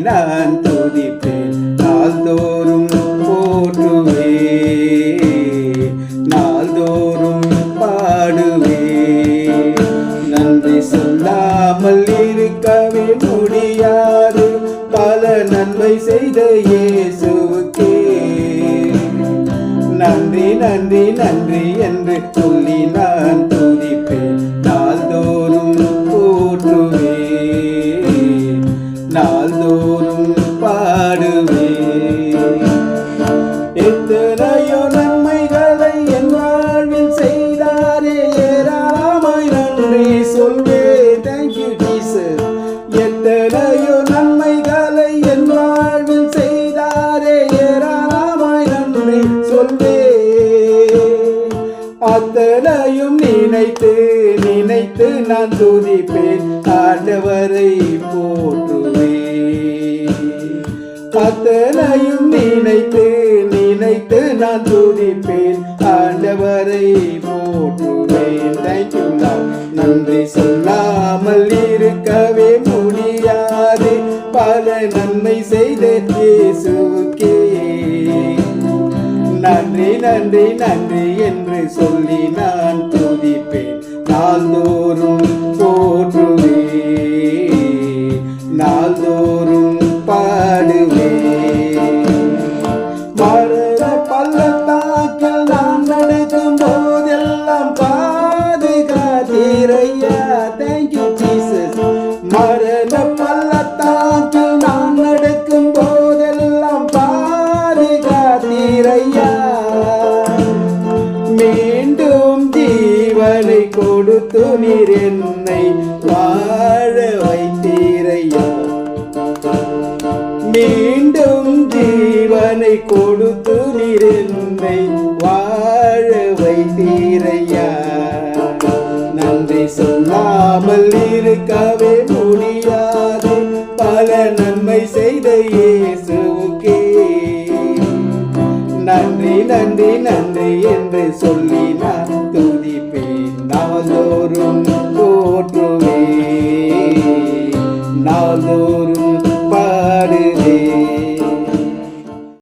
நான் துதிப்பேன், நாள்தோறும் போற்றுவே, நாள்தோறும் பாடுவே. நன்றி சொல்லாமல் இருக்கவே முடியாது, பல நன்மை செய்த இயேசுவுக்கே நன்றி நன்றி நன்றி என்று சொல்லி நான் துதிப்பேன், நாள்தோறும் போற்றுவே, நாள்தோறும் பாடுவே. எத்தனையோ நன்மைகளை என் வாழ்வில் செய்தாரே, ஏராளமாய் நன்றி சொல்வே. Thank you Jesus. எத்தனையோ நன்மைகளை என் வாழ்வில் செய்தாரே, ஏராளமாய் நன்றி சொல்வே. அத்தனையும் நினைத்து நினைத்து நான் துதிப்பேன், ஆண்டவரை போற்றுவே. அத்தனையும் நினைத்து நினைத்து நான் துதிப்பேன், ஆண்டவரை போற்றுவேன். Thank you Lord. நன்றி சொல்லாமல் இருக்கவே முடியாது, பல நன்மை செய்த இயேசுவுக்கே நன்றி நன்றி நன்றி என்று சொல்லி நான் துதிப்பேன், நாள்தோறும் போற்றுவே, நாள்தோறும் பாடுவே. மரண பள்ளத்தாக்கில் நான் நடக்கும் போதெல்லாம் பாதுகாத்தீரையா. Thank you Jesus. மரண பள்ளத்தாக்கில் நான் நடக்கும் போதெல்லாம் பாதுகாத்தீரையா. மீண்டும் ஜீவனை கொடுத்து நீர் என்னை வாழ வைத்தீரையா. மீண்டும் ஜீவனை கொடுத்து நீர் என்னை வாழ வைத்தீரையா. நன்றி சொல்லாமல் இருக்கவே முடியாது, பல நன்மை செய்த இயேசுவுக்கே நன்றி நன்றி நன்றி என்று சொல்லி